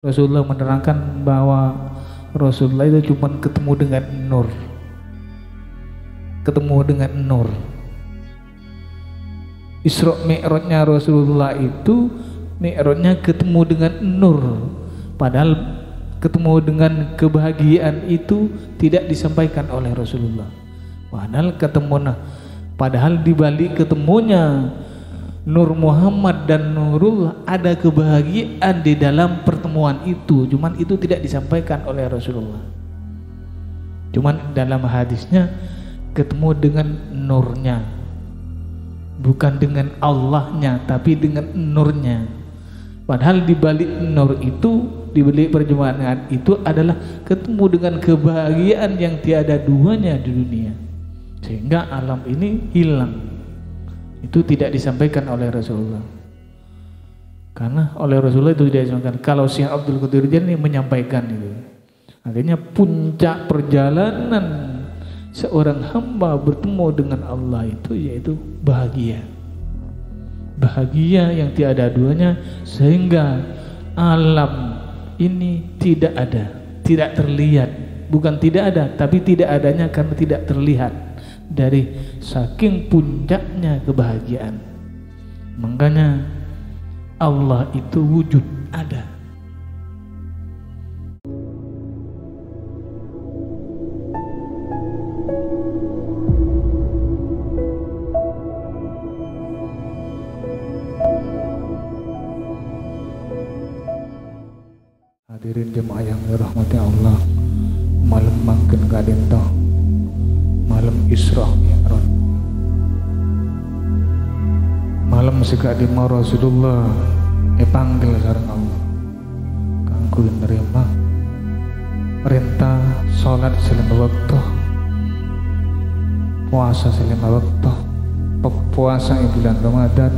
Rasulullah menerangkan bahwa Rasulullah itu cuma ketemu dengan nur. Ketemu dengan nur. Isra Mi'rajnya Rasulullah itu Mi'rajnya ketemu dengan nur. Padahal ketemu dengan kebahagiaan itu tidak disampaikan oleh Rasulullah. Padahal di balik ketemunya Nur Muhammad dan Nurullah ada kebahagiaan di dalam pertemuan itu, cuman itu tidak disampaikan oleh Rasulullah. Cuman dalam hadisnya ketemu dengan nurnya, bukan dengan Allahnya, tapi dengan nurnya. Padahal di balik nur itu, di balik perjumpaan itu adalah ketemu dengan kebahagiaan yang tiada duanya di dunia, sehingga alam ini hilang. Itu tidak disampaikan oleh Rasulullah, karena oleh Rasulullah itu tidak disampaikan. Kalau Syekh Abdul Qadir Jailani menyampaikan itu, artinya puncak perjalanan seorang hamba bertemu dengan Allah itu yaitu bahagia, bahagia yang tiada duanya, sehingga alam ini tidak ada, tidak terlihat. Bukan tidak ada, tapi tidak adanya karena tidak terlihat. Dari saking puncaknya kebahagiaan, makanya Allah itu wujud ada. Hadirin jemaah yang dirahmati Allah, malam mangken kadento, malam Isra Mi'raj, malam sekadima Rasulullah panggil sareng Allah kanggo nerima perintah salat selama waktu, puasa selama waktu, puasa bulan Ramadan,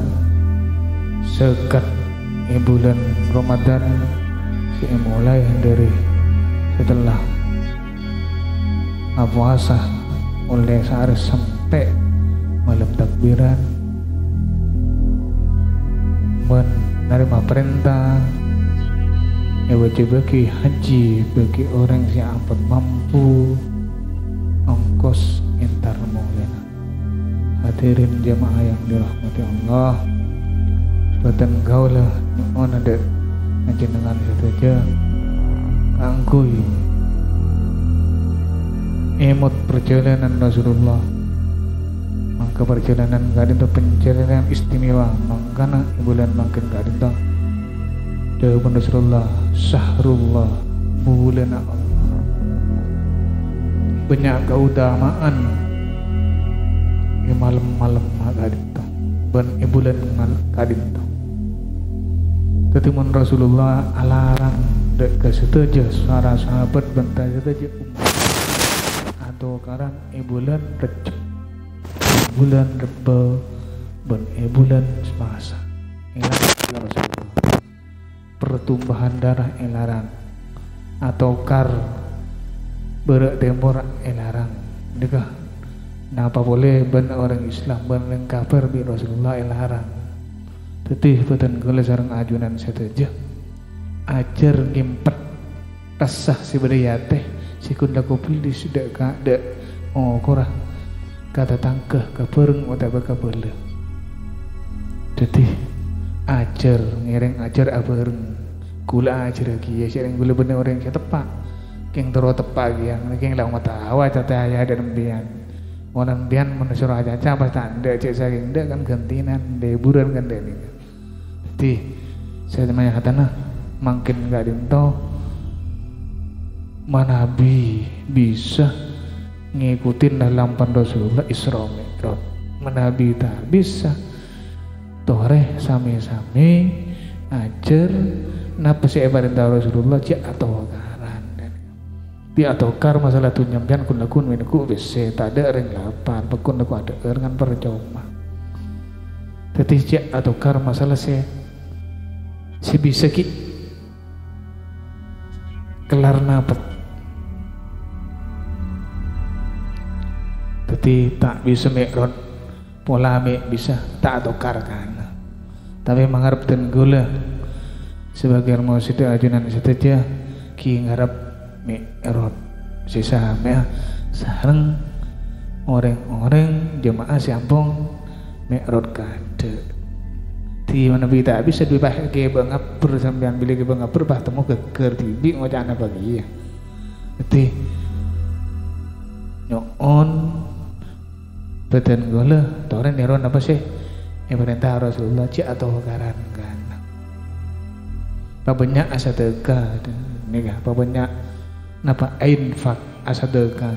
sekat bulan Ramadan mulai dari setelah puasa oleh sehari sampai malam takbiran, menerima perintah wajib bagi haji bagi orang yang ampun mampu ongkos entar maulana. Hadirin jemaah yang dirahmati Allah, buatan gaula on ada dengan saja kangkui emot perjalanan Rasulullah. Maka perjalanan kadin itu perjalanan istimewa, makanya bulan makin kadin itu dawuh Rasulullah syahrullah, bulan Allah, banyak keutamaan di malam-malam kadin itu, bulan kadin itu. Ketimun Rasulullah alarang dek kesetuju suara sahabat bentar saja atau karan bulan Rejab, bulan Reba, bulan Selasa. Elarang Rasulullah pertumbuhan darah elarang atau kar berak temporak elarang. Dekah napa boleh ben orang Islam ben orang kafir bi Rasulullah elarang. Tetih beten kula sareng ajunan seteja ajar ngimpet tasah si bedaya teh si kunda kopi di sudah kada korah kata tangkeh kapereng utama kabele. Tetih ajar ngereng ajar apereng kula ajar lagi ya sering gula bener orang yang tepak keng tero tepak yang keng lang matawa cata aya dan bian monan bian menusur aja apa tanda cek saking dek kan gantinan deburan kan dek. Jadi saya tanya katana makin gak dinto manabi bisa ngikutin dalam Rasulullah Isra Mi'raj, manabi tak bisa toreh sami-sami ajar napa sih perintah Rasulullah cek atau karan di atau kar masalah tu nyampian kun lakun minku bisa tak ada ring lapan pekun aku ada dengan percuma. Tapi cek atau kar masalah saya si bisa ki kelar napet, tapi tak bisa Mi'raj pola bisa tak atau kar kan, tapi mengharap dan gula sebagai mau sida ajunan seteja ki ngarep mi'raj sisa mea sareng orang-orang jemaah sampung mi'raj kade di mana kita bisa dipakai bangapur sampean beli ke bangapur bah temu geger tibi ngocana bagi ya jadi nyon badan gula toren neron apa sih perintah Rasulullah cik atau karan kan banyak asa teka nih apa banyak napa infak asa teka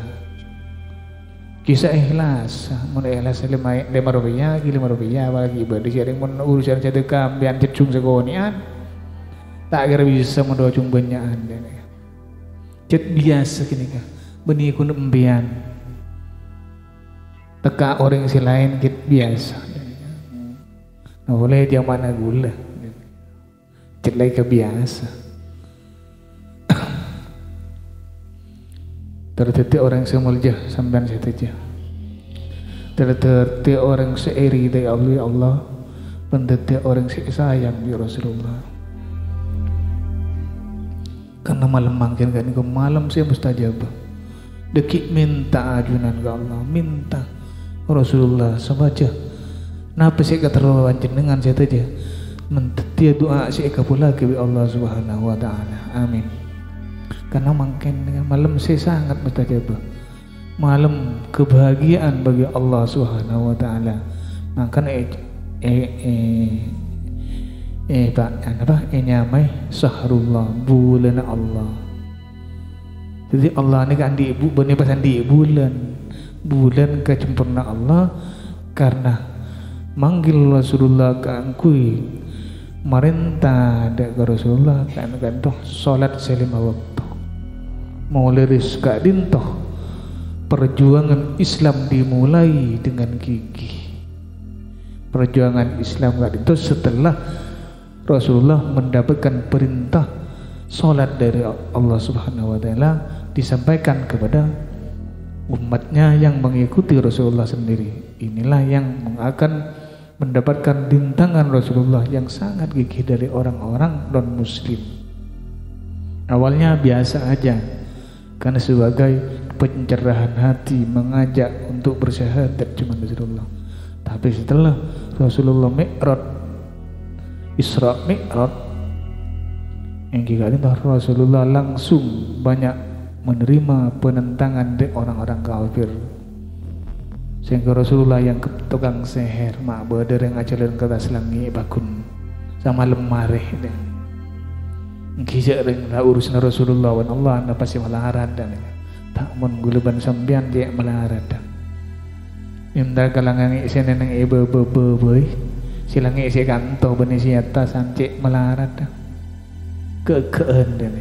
kisah ikhlas mun ikhlas 5 rupiah ki 5 rupiah bagi ibadah sering mun urusan sedekah ambian cecung segonian tak kira bisa mendoa cung benyaan cet biasa kini kah benih kun embian teka orang si lain kit biasa nah boleh dia mana gula cet lagi kebiasa terdetik orang semulja sampean setuju terdetik orang seiri dari Allah pendetik orang sayang di Rasulullah karena malam mangkin kan itu malam saya mustajab dekik minta ajunan ke Allah minta Rasulullah sebaca napa sih keterlaluan jenengan saya saja mentetia doa sih kapula ke Allah Subhanahu wa taala amin karena mungkin dengan malam saya sangat mustajab malam kebahagiaan bagi Allah Subhanahu wa taala makanya Pak apa nyamai sahrullah bulan Allah jadi Allah ini kan di ibu benih pasan di bulan kecempurna Allah karena manggil Rasulullah keangkui marintah ada ke Rasulullah kan toh salat selima waktu mau liris kak dintoh perjuangan Islam dimulai dengan gigih perjuangan Islam kak dintoh setelah Rasulullah mendapatkan perintah salat dari Allah Subhanahu wa taala disampaikan kepada umatnya yang mengikuti Rasulullah sendiri inilah yang akan mendapatkan rintangan Rasulullah yang sangat gigih dari orang-orang non muslim awalnya biasa aja karena sebagai pencerahan hati mengajak untuk bersyahadat cuma Rasulullah tapi setelah Rasulullah mi'raj Isra mi'raj yang kali Rasulullah langsung banyak menerima penentangan dari orang-orang kafir sehingga Rasulullah yang tukang seher mak bader yang ajalan kata selangi bakun sama lemareh deh kisah dengan urusan Rasulullah wan Allah anda pasti melarat dan tak mun gulaban sambian dia melarat dan minta kalangan isi neneng ibu boy silangi isi kantor benih siata sancik melarat dan kekeen dan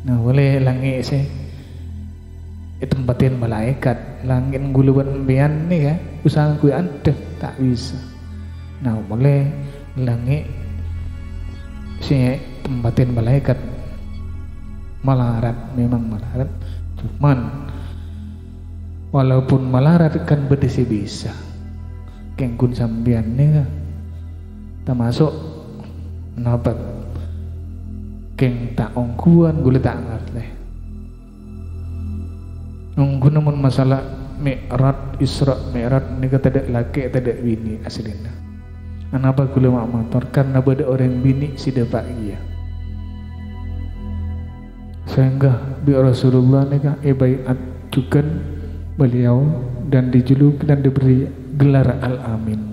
nah boleh langi isi tempatin malaikat langit gulaban sambian nih kan usaha gue ada tak bisa nah boleh langi si tempatin malaikat melarat memang melarat cuman walaupun melarat kan berdisi bisa kengkun sambian nih kan termasuk nabat keng tak ongkuan gula tak ngerti nunggu namun masalah mi'raj Isra mi'raj ini tidak laki tidak bini aslinya kenapa gula mak motor karena beda orang bini sida bahagia sehingga bi Rasulullah nikah baiat juga beliau dan dijuluki dan diberi gelar Al-Amin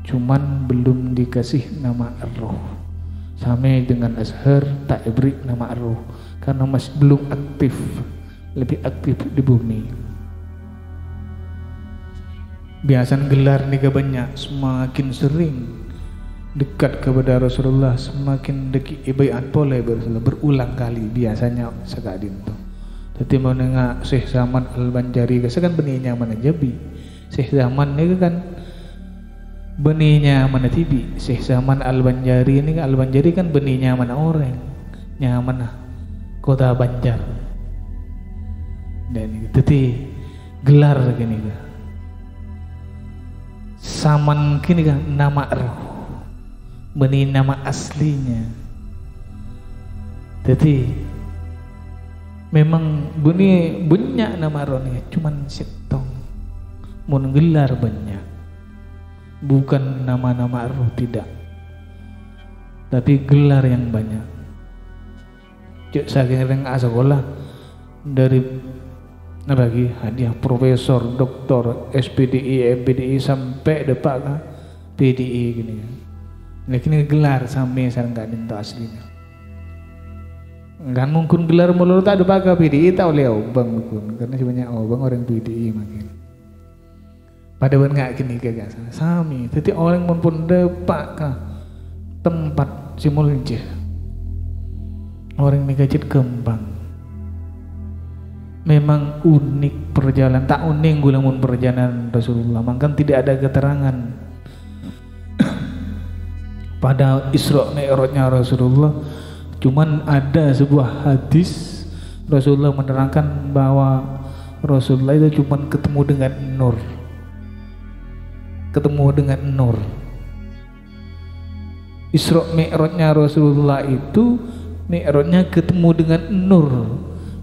cuman belum dikasih nama Ar-Ruh sama dengan Azhar tak diberi nama Ar-Ruh karena masih belum aktif lebih aktif di bumi biasanya gelar nikah banyak semakin sering dekat kepada Rasulullah semakin dekat ibaiat boleh berulang kali biasanya sekadin tuh jadi mau nengak Syekh Zaman Al-Banjari kan benihnya mana jabi Syekh Zaman ini kan benihnya mana tibi Syekh Zaman Al-Banjari ini kan Al-Banjari kan benihnya mana orang mana kota Banjar dan itu gelar gini kan Saman kini kan nama roh beni nama aslinya. Jadi memang beni banyak nama rohnya, cuman setong mun gelar banyak, bukan nama-nama roh, tidak, tapi gelar yang banyak. Cek saking sekolah dari lagi hadiah profesor, doktor, SPDI, MPDI sampai depak kan PDI gini kan. Nah kini gelar sampai saya nggak minta aslinya. Kan mungkin gelar mulut tak ada pakai PDI tahu leo bang mungkin karena sebenarnya bang orang PDI makin. Padahal nggak gini kayak sami. Jadi orang pun depak kah tempat simulcih. Orang megajit kembang. Memang unik perjalanan, tak unik gulamun perjalanan Rasulullah. Maka tidak ada keterangan pada Isra Mi'rajnya Rasulullah. Cuman ada sebuah hadis Rasulullah menerangkan bahwa Rasulullah itu cuman ketemu dengan nur. Ketemu dengan nur. Isra Mi'rajnya Rasulullah itu Mi'rajnya ketemu dengan nur.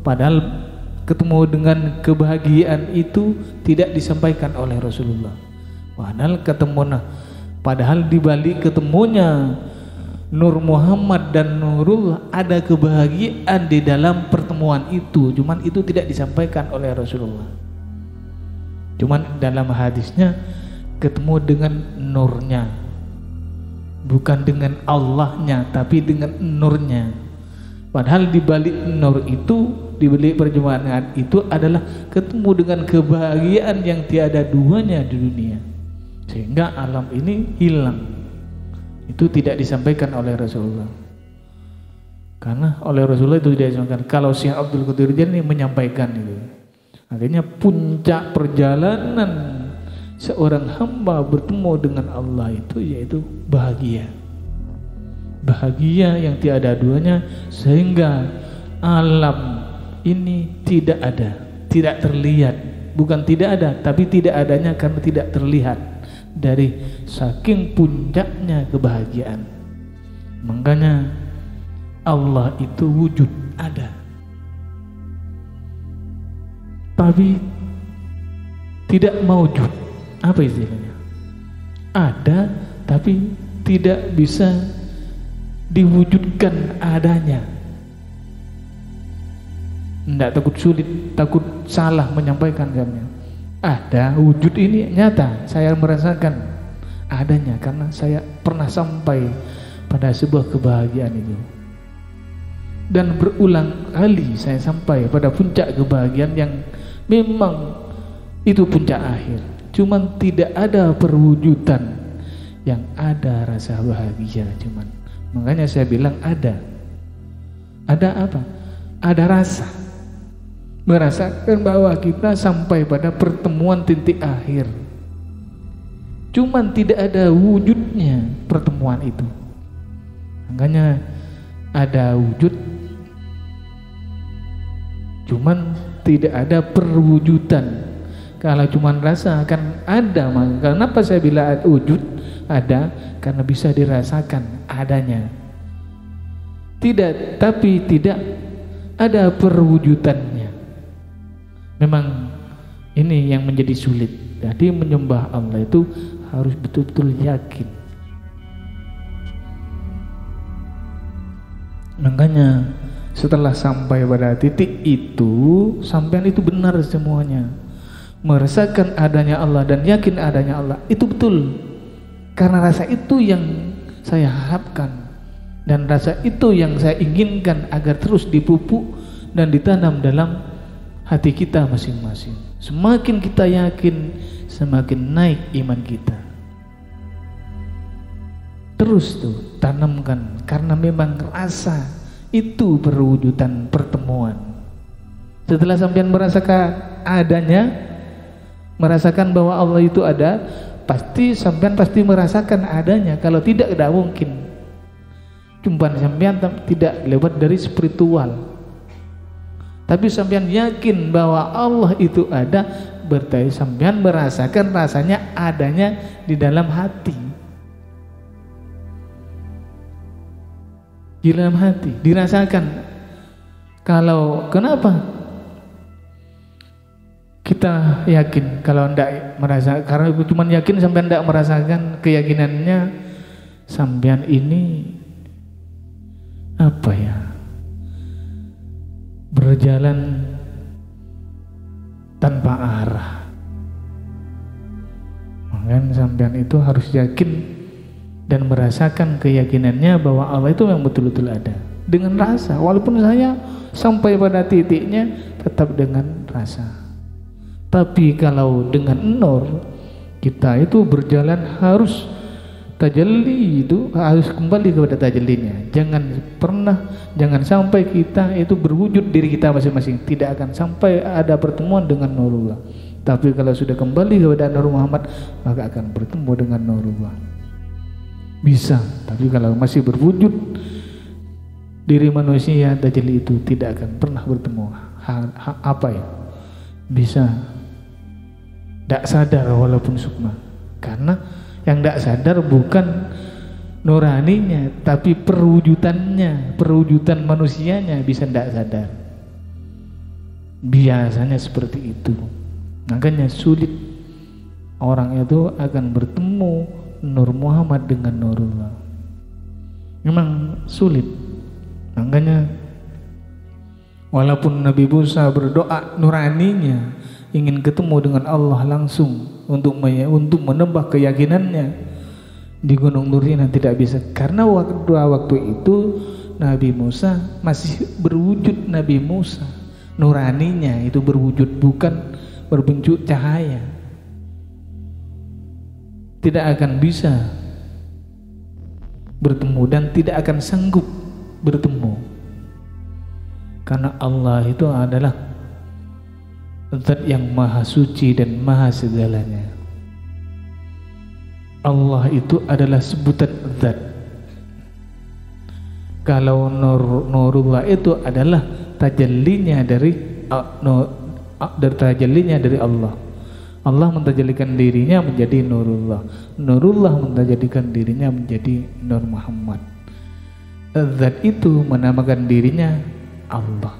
Padahal ketemu dengan kebahagiaan itu tidak disampaikan oleh Rasulullah. Padahal di balik ketemunya Nur Muhammad dan Nurullah ada kebahagiaan di dalam pertemuan itu. Cuman itu tidak disampaikan oleh Rasulullah. Cuman dalam hadisnya ketemu dengan nurnya, bukan dengan Allahnya, tapi dengan nurnya. Padahal di balik nur itu, di balik perjumpaan itu adalah ketemu dengan kebahagiaan yang tiada duanya di dunia, sehingga alam ini hilang. Itu tidak disampaikan oleh Rasulullah, karena oleh Rasulullah itu tidak disampaikan. Kalau Syekh Abdul Qadir Jailani menyampaikan itu, akhirnya puncak perjalanan seorang hamba bertemu dengan Allah itu yaitu bahagia. Bahagia yang tiada duanya, sehingga alam ini tidak ada, tidak terlihat. Bukan tidak ada, tapi tidak adanya karena tidak terlihat dari saking puncaknya kebahagiaan. Makanya Allah itu wujud, ada, tapi tidak mawjud. Apa istilahnya? Ada tapi tidak bisa diwujudkan adanya. Tidak takut sulit, takut salah menyampaikan jamnya. Ada wujud ini nyata, saya merasakan adanya karena saya pernah sampai pada sebuah kebahagiaan itu. Dan berulang kali saya sampai pada puncak kebahagiaan yang memang itu puncak akhir. Cuman tidak ada perwujudan yang ada rasa bahagia, cuman makanya saya bilang ada apa? Ada rasa, merasakan bahwa kita sampai pada pertemuan titik akhir. Cuman tidak ada wujudnya pertemuan itu. Makanya ada wujud, cuman tidak ada perwujudan. Kalau cuman rasa akan ada, maka kenapa saya bilang wujud ada? Karena bisa dirasakan adanya. Tidak, tapi tidak ada perwujudannya. Memang ini yang menjadi sulit. Jadi menyembah Allah itu harus betul-betul yakin. Makanya setelah sampai pada titik itu, sampean itu benar semuanya. Merasakan adanya Allah dan yakin adanya Allah itu betul. Karena rasa itu yang saya harapkan, dan rasa itu yang saya inginkan agar terus dipupuk dan ditanam dalam hati kita masing-masing. Semakin kita yakin, semakin naik iman kita. Terus tuh tanamkan, karena memang rasa itu perwujudan pertemuan. Setelah sampean merasakan adanya, merasakan bahwa Allah itu ada, pasti sampean pasti merasakan adanya. Kalau tidak mungkin. Cuma sampean tidak lewat dari spiritual, tapi sampean yakin bahwa Allah itu ada, berarti sampean merasakan rasanya adanya di dalam hati. di dalam hati, dirasakan. Kalau kenapa kita yakin? Kalau ndak merasa, karena cuma yakin sampai ndak merasakan keyakinannya, sampean ini apa ya, berjalan tanpa arah. Makanya sampean itu harus yakin dan merasakan keyakinannya bahwa Allah itu memang betul-betul ada dengan rasa. Walaupun saya sampai pada titiknya tetap dengan rasa, tapi kalau dengan nur kita itu berjalan harus tajalli, itu harus kembali kepada tajallinya. Jangan sampai kita itu berwujud diri kita masing-masing, tidak akan sampai ada pertemuan dengan nurullah. Tapi kalau sudah kembali kepada Nur Muhammad, maka akan bertemu dengan nurullah. Bisa, tapi kalau masih berwujud diri manusia, tajalli itu tidak akan pernah bertemu. Apa ya? Bisa tidak sadar walaupun sukma. Karena yang tidak sadar bukan nuraninya, tapi perwujudannya, perwujudan manusianya bisa tidak sadar. Biasanya seperti itu. Makanya sulit orang itu akan bertemu Nur Muhammad dengan nurullah. Memang sulit. Makanya walaupun Nabi Musa berdoa nuraninya ingin ketemu dengan Allah langsung untuk menambah keyakinannya di Gunung Nurina, tidak bisa, karena waktu itu Nabi Musa masih berwujud. Nabi Musa nuraninya itu berwujud, bukan berbentuk cahaya. Tidak akan bisa bertemu dan tidak akan sanggup bertemu, karena Allah itu adalah Zat yang maha suci dan maha segalanya. Allah itu adalah sebutan zat. Kalau nurullah itu adalah tajallinya dari Allah. Allah mentajallikan dirinya menjadi nurullah. Nurullah mentajallikan dirinya menjadi Nur Muhammad. Zat itu menamakan dirinya Allah.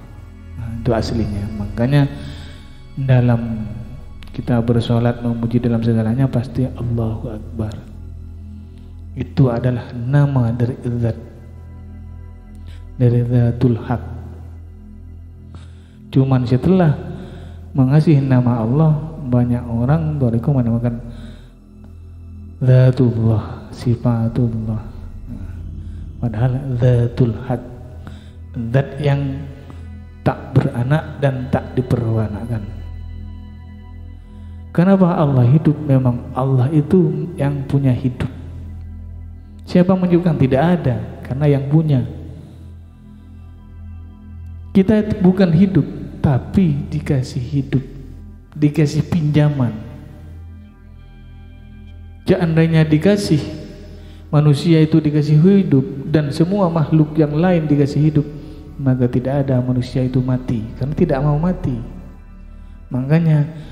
Nah, itu aslinya. Makanya dalam kita bersolat memuji dalam segalanya pasti Allahu Akbar. Itu adalah nama dari zat, dari Zatul Haq. Cuman setelah mengasihi nama Allah, banyak orang mereka menamakan Zatullah, sifatullah. Padahal Zatul Haq, zat yang tak beranak dan tak diperanakan. Kenapa Allah hidup? Memang Allah itu yang punya hidup. Siapa menyebutkan? Tidak ada, karena yang punya. Kita bukan hidup, tapi dikasih hidup, dikasih pinjaman. Seandainya dikasih, manusia itu dikasih hidup dan semua makhluk yang lain dikasih hidup, maka tidak ada manusia itu mati, karena tidak mau mati. Makanya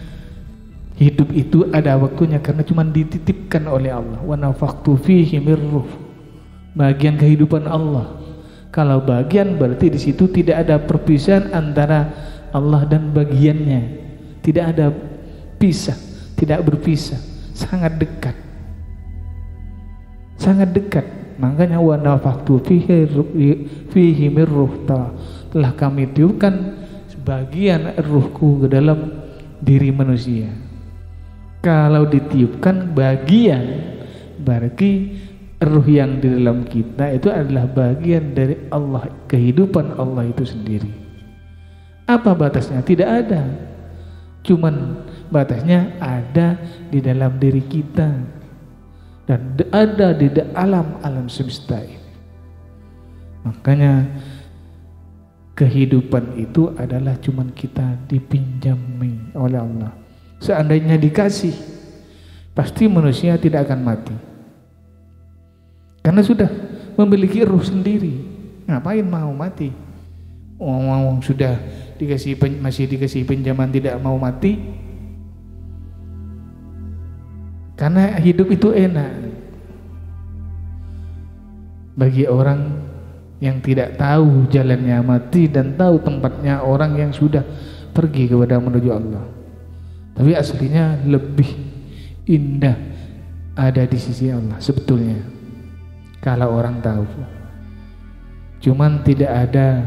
hidup itu ada waktunya, karena cuma dititipkan oleh Allah. Wa nafaqtu fihi mir ruh, bagian kehidupan Allah. Kalau bagian berarti di situ tidak ada perpisahan antara Allah dan bagiannya, tidak ada pisah, tidak berpisah, sangat dekat, sangat dekat. Makanya wa nafaqtu fihi mir ruh, telah kami tiupkan sebagian ruhku ke dalam diri manusia. Kalau ditiupkan bagian, berarti ruh yang di dalam kita itu adalah bagian dari Allah, kehidupan Allah itu sendiri. Apa batasnya? Tidak ada. Cuman batasnya ada di dalam diri kita dan ada di alam semesta ini. Makanya kehidupan itu adalah cuman kita dipinjami oleh Allah. Seandainya dikasih, pasti manusia tidak akan mati, karena sudah memiliki ruh sendiri. Ngapain mau mati? Sudah dikasih, masih dikasih pinjaman tidak mau mati, karena hidup itu enak bagi orang yang tidak tahu jalannya mati dan tahu tempatnya orang yang sudah pergi kepada menuju Allah. Tapi aslinya lebih indah ada di sisi Allah sebetulnya kalau orang tahu. Cuman tidak ada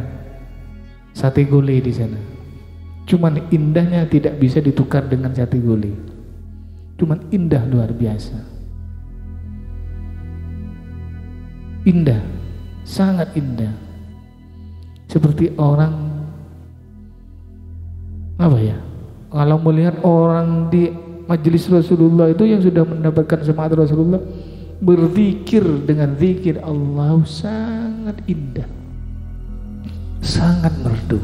sate gulai di sana. Cuman indahnya tidak bisa ditukar dengan sate gulai. Cuman indah luar biasa. Indah, sangat indah. Seperti orang apa ya? Kalau melihat orang di majelis Rasulullah itu yang sudah mendapatkan semangat Rasulullah berzikir dengan zikir Allah sangat indah, sangat merdu.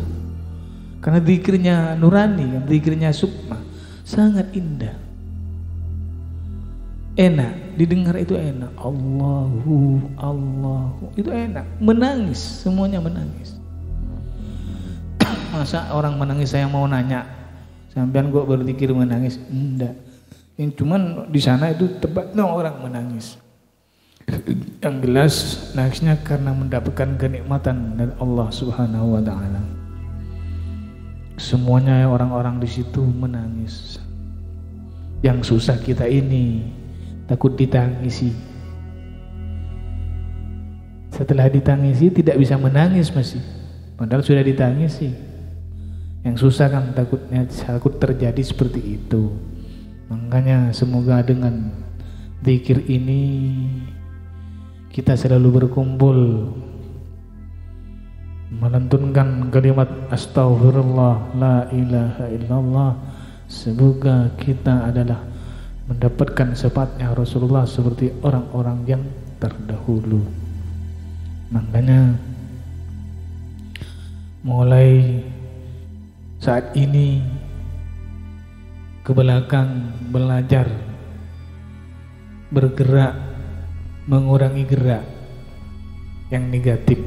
Karena zikirnya nurani, zikirnya sukma, sangat indah, enak didengar, itu enak. Allahu itu enak, menangis, semuanya menangis. Masa orang menangis saya mau nanya, sampean kok berzikir menangis? Enggak. Yang cuman di sana itu tepatnya orang menangis. Yang jelas nangisnya karena mendapatkan kenikmatan dari Allah Subhanahu wa taala. Semuanya orang-orang di situ menangis. Yang susah kita ini takut ditangisi. Setelah ditangisi tidak bisa menangis masih, padahal sudah ditangisi. Yang susah kan takut terjadi seperti itu. Makanya semoga dengan zikir ini kita selalu berkumpul melantunkan kalimat astaghfirullah la ilaha illallah. Semoga kita adalah mendapatkan sifatnya Rasulullah seperti orang-orang yang terdahulu. Makanya mulai saat ini ke belakang belajar bergerak, mengurangi gerak yang negatif.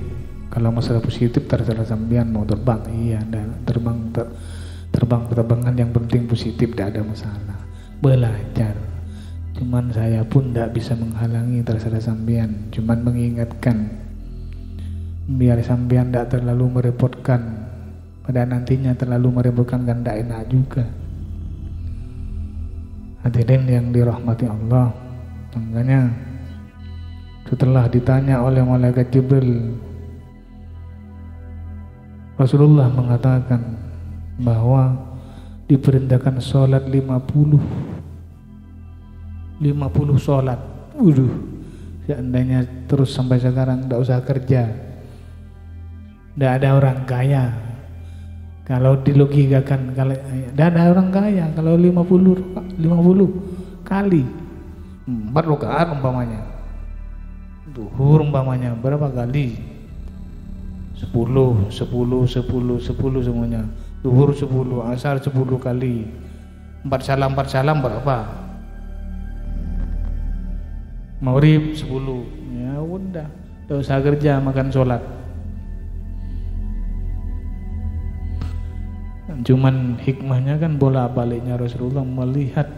Kalau masalah positif terserah sampean mau terbang, iya, dan terbang-terbangan yang penting positif, tidak ada masalah. Belajar, cuman saya pun tidak bisa menghalangi, terserah sampean, cuman mengingatkan biar sampean tidak terlalu merepotkan. Pada nantinya terlalu merepotkan kan tidak enak juga. Hadirin yang dirahmati Allah, makanya setelah ditanya oleh malaikat Jibril, Rasulullah mengatakan bahwa diperintahkan sholat 50 sholat. Seandainya terus sampai sekarang tidak usah kerja, tidak ada orang kaya. Kalau dilogikakan, kalau tidak ada orang kaya, kalau 50 kali 4 rakaat umpamanya, zuhur umpamanya berapa kali? 10 semuanya. Zuhur 10, asar 10 kali. 4 salam berapa? Maghrib 10. Ya udah, tidak usah kerja, makan sholat. Cuman hikmahnya kan bolak-baliknya Rasulullah melihat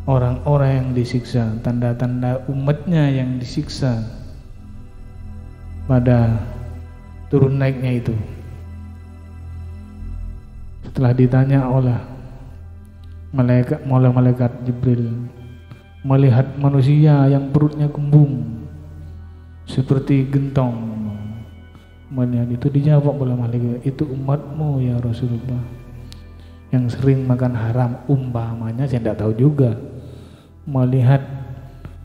orang-orang yang disiksa, tanda-tanda umatnya yang disiksa pada turun naiknya itu. Setelah ditanya oleh malaikat Jibril, melihat manusia yang perutnya kembung seperti gentong, melihat itu dijawab oleh malaikat, itu umatmu ya Rasulullah, yang sering makan haram umpamanya, saya tidak tahu juga. Melihat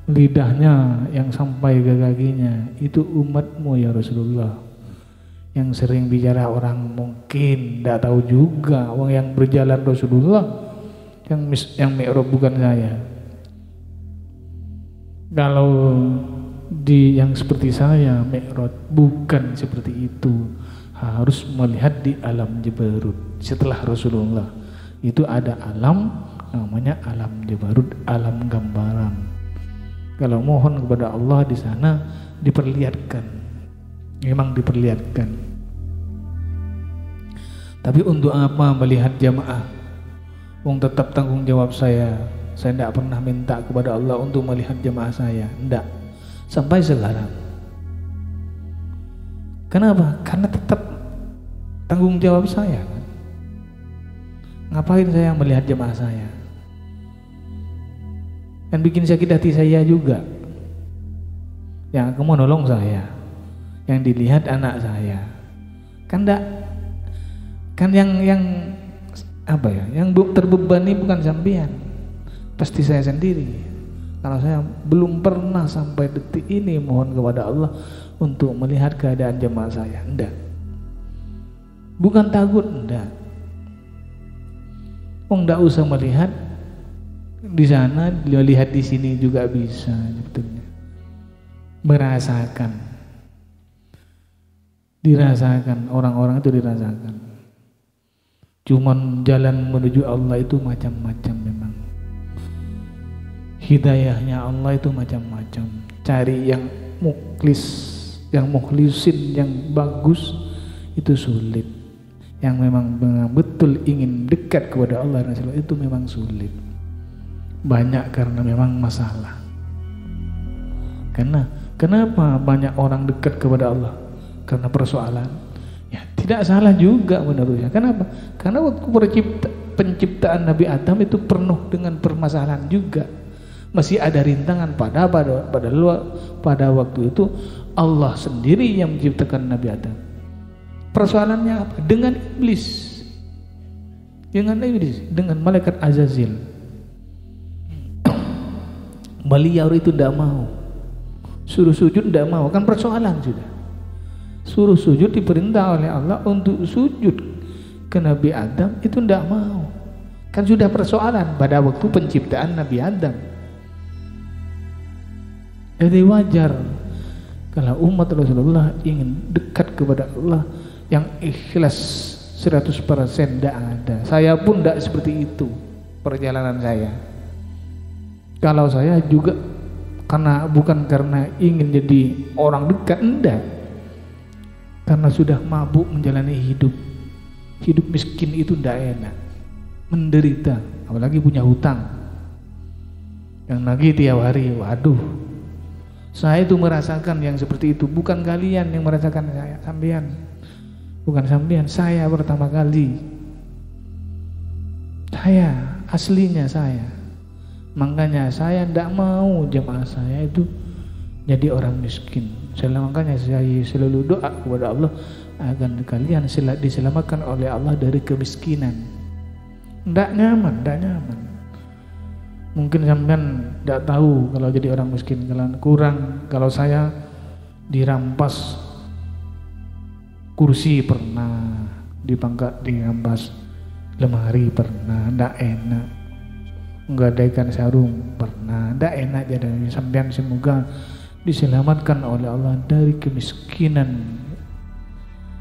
lidahnya yang sampai ke kakinya, itu umatmu ya Rasulullah. Yang sering bicara orang mungkin tidak tahu juga, orang yang berjalan Rasulullah, yang mi'raj bukan saya. Kalau di yang seperti saya mi'raj bukan seperti itu, harus melihat di alam Jabarut. Setelah Rasulullah itu ada alam namanya alam Jabarut, alam gambaran. Kalau mohon kepada Allah di sana diperlihatkan, memang diperlihatkan. Tapi untuk apa melihat jamaah? Tetap tanggung jawab saya tidak pernah minta kepada Allah untuk melihat jamaah saya, tidak. Sampai sekarang Kenapa? Karena tetap tanggung jawab saya kan. Ngapain saya melihat jemaah saya? Kan bikin sakit hati saya juga. Yang kamu nolong saya, yang dilihat anak saya. Kan enggak, kan yang apa ya? Yang terbebani bukan sampean, pasti saya sendiri. Kalau saya belum pernah sampai detik ini mohon kepada Allah untuk melihat keadaan jemaah saya, enggak. Bukan takut, enggak. Enggak usah melihat di sana, lihat di sini juga bisa sebetulnya. Merasakan, dirasakan, orang-orang itu dirasakan. Cuman jalan menuju Allah itu macam-macam memang. Hidayahnya Allah itu macam-macam. Cari yang mukhlis, yang mukhlisin, yang bagus itu sulit. Yang memang betul ingin dekat kepada Allah dan Rasulullah itu memang sulit. Banyak karena memang masalah. Kenapa banyak orang dekat kepada Allah? Karena persoalan. Ya, tidak salah juga menurut saya. Kenapa? Karena waktu penciptaan Nabi Adam itu penuh dengan permasalahan juga. Masih ada rintangan pada waktu itu Allah sendiri yang menciptakan Nabi Adam. Persoalannya apa? Dengan iblis. Dengan malaikat Azazil. Beliau itu tidak mau. Suruh sujud tidak mau, kan persoalan sudah. Suruh sujud diperintah oleh Allah untuk sujud ke Nabi Adam, itu tidak mau. Kan sudah persoalan pada waktu penciptaan Nabi Adam. Jadi wajar kalau umat Rasulullah ingin dekat kepada Allah, yang ikhlas 100% tidak ada. Saya pun tidak seperti itu perjalanan saya. Kalau saya juga bukan karena ingin jadi orang dekat, enggak. Karena sudah mabuk menjalani hidup. Hidup miskin itu tidak enak, menderita, apalagi punya hutang. Yang lagi tiap hari, waduh. Saya itu merasakan yang seperti itu, bukan kalian yang merasakan, saya, sampean. Bukan sampean, saya pertama kali. Saya, aslinya saya. Makanya saya tidak mau jemaah saya itu jadi orang miskin. Makanya saya selalu doa kepada Allah agar kalian diselamatkan oleh Allah dari kemiskinan. Tidak nyaman. Mungkin sampean tidak tahu kalau jadi orang miskin, kalau saya dirampas kursi pernah, dirampas lemari pernah, tidak enak. Menggadaikan sarung pernah, tidak enak. Jadi sampean semoga diselamatkan oleh Allah dari kemiskinan.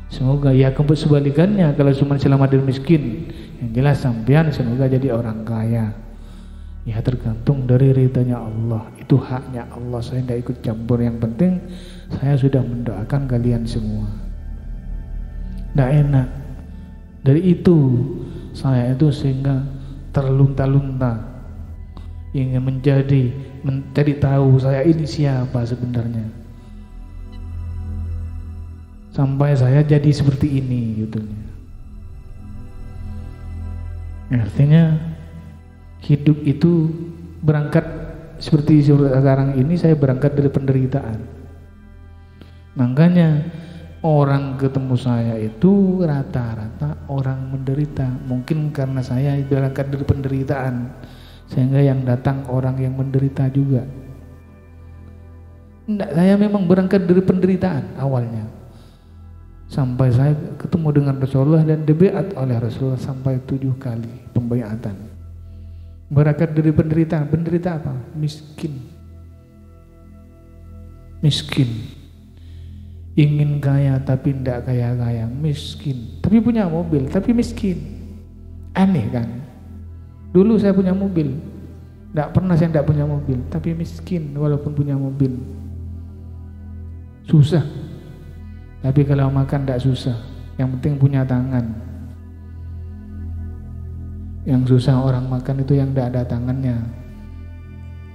Semoga ya sebalikannya, kalau cuma selamat dari miskin, yang jelas sampean semoga jadi orang kaya. Ya tergantung dari ridhanya Allah, itu haknya Allah, saya tidak ikut campur. Yang penting saya sudah mendoakan kalian semua. Tidak enak. Dari itu saya itu sehingga terlunta-lunta ingin mencari tahu saya ini siapa sebenarnya, sampai saya jadi seperti ini gitu. Artinya hidup itu berangkat seperti sekarang ini, saya berangkat dari penderitaan. Makanya orang ketemu saya itu rata-rata orang menderita. Mungkin karena saya berangkat dari penderitaan, sehingga yang datang orang yang menderita juga. Enggak, saya memang berangkat dari penderitaan awalnya. Sampai saya ketemu dengan Rasulullah dan dibeat oleh Rasulullah sampai 7 kali pembayatan. Berangkat dari penderitaan. Penderita apa? Miskin. Ingin kaya tapi tidak kaya-kaya, miskin. Tapi punya mobil, tapi miskin. Aneh kan? Dulu saya punya mobil, tidak pernah saya tidak punya mobil, tapi miskin walaupun punya mobil. Susah. Tapi kalau makan tidak susah, yang penting punya tangan. Yang susah orang makan itu yang tidak ada tangannya.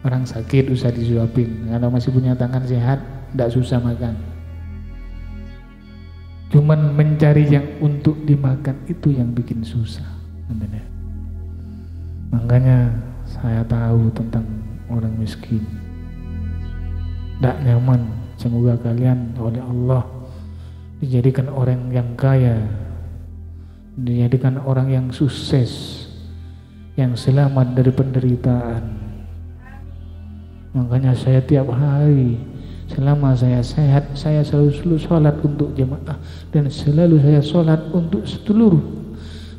Orang sakit usah disuapin, kalau masih punya tangan sehat tidak susah makan. Cuman mencari yang untuk dimakan itu yang bikin susah. Makanya saya tahu tentang orang miskin. Tidak nyaman. Semoga kalian oleh Allah dijadikan orang yang kaya, dijadikan orang yang sukses, yang selamat dari penderitaan. Makanya saya tiap hari selama saya sehat, saya selalu sholat untuk jemaah, dan selalu saya sholat untuk seluruh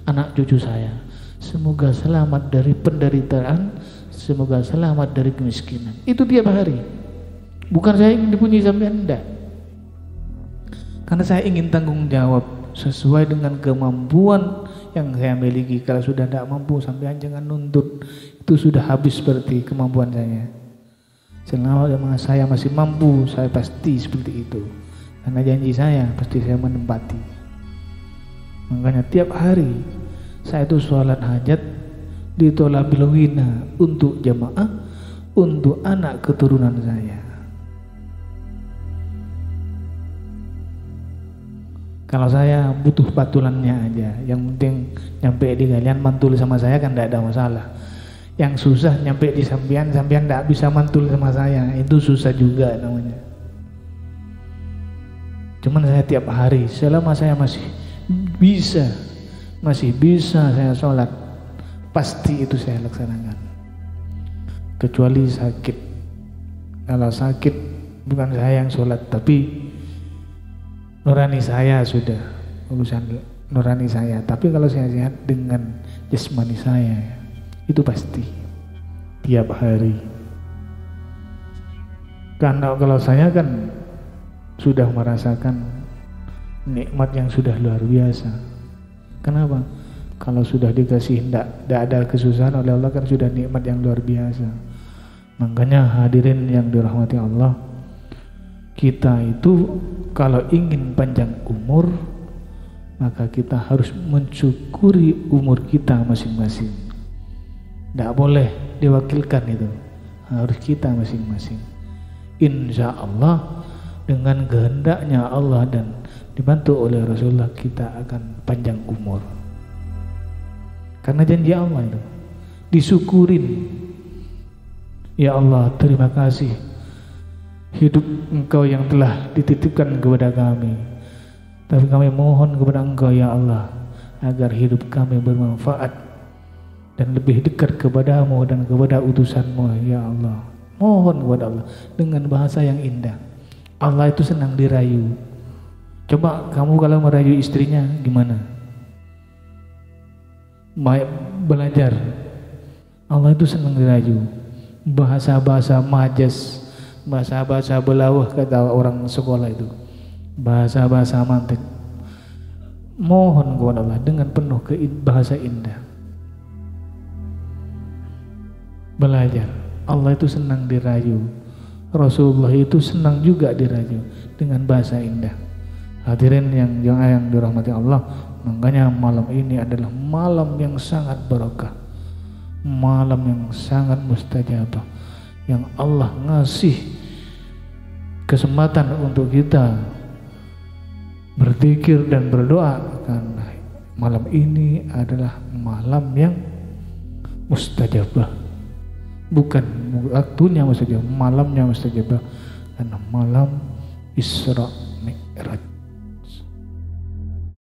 anak cucu saya. Semoga selamat dari penderitaan, semoga selamat dari kemiskinan. Itu tiap hari. Bukan saya ingin dipuji sampai Anda, karena saya ingin tanggung jawab sesuai dengan kemampuan yang saya miliki. Kalau sudah tidak mampu, sampai jangan nuntut. Itu sudah habis seperti kemampuan saya. Selama saya masih mampu, saya pasti seperti itu. Karena janji saya, pasti saya menempati. Makanya tiap hari saya itu sholat hajat di tholabil ghina untuk jamaah, untuk anak keturunan saya. Kalau saya butuh patulannya aja, yang penting nyampe di kalian mantul sama saya kan tidak ada masalah. Yang susah nyampe di sampean tidak bisa mantul sama saya, itu susah juga namanya. Cuman saya tiap hari selama saya masih bisa saya sholat, pasti itu saya laksanakan. Kecuali sakit. Kalau sakit bukan saya yang sholat, tapi nurani saya sudah urusan nurani saya. Tapi kalau saya sehat dengan jasmani saya, itu pasti tiap hari. Karena kalau saya kan sudah merasakan nikmat yang sudah luar biasa. Kenapa? Kalau sudah dikasih tidak ada kesusahan oleh Allah, kan sudah nikmat yang luar biasa. Makanya hadirin yang dirahmati Allah, kita itu kalau ingin panjang umur, maka kita harus mensyukuri umur kita masing-masing. Tidak boleh diwakilkan, itu harus kita masing-masing. Insya Allah dengan kehendaknya Allah dan dibantu oleh Rasulullah, kita akan panjang umur. Karena janji Allah itu disyukurin. Ya Allah, terima kasih hidup Engkau yang telah dititipkan kepada kami. Tapi kami mohon kepada Engkau ya Allah, agar hidup kami bermanfaat dan lebih dekat kepadamu dan kepada utusanmu ya Allah. Mohon kepada Allah dengan bahasa yang indah. Allah itu senang dirayu. Coba kamu kalau merayu istrinya gimana? Baik, belajar. Allah itu senang dirayu. Bahasa-bahasa majas, bahasa-bahasa belawah kata orang sekolah itu, bahasa-bahasa mantik. Mohon kepada Allah dengan penuh bahasa indah. Belajar. Allah itu senang dirayu. Rasulullah itu senang juga dirayu dengan bahasa indah. Hadirin yang dirahmati Allah, makanya malam ini adalah malam yang sangat barakah, malam yang sangat mustajabah, yang Allah ngasih kesempatan untuk kita berzikir dan berdoa, karena malam ini adalah malam yang mustajabah. Bukan waktunya mustajabah, malamnya mustajabah, karena malam Isra Mi'raj.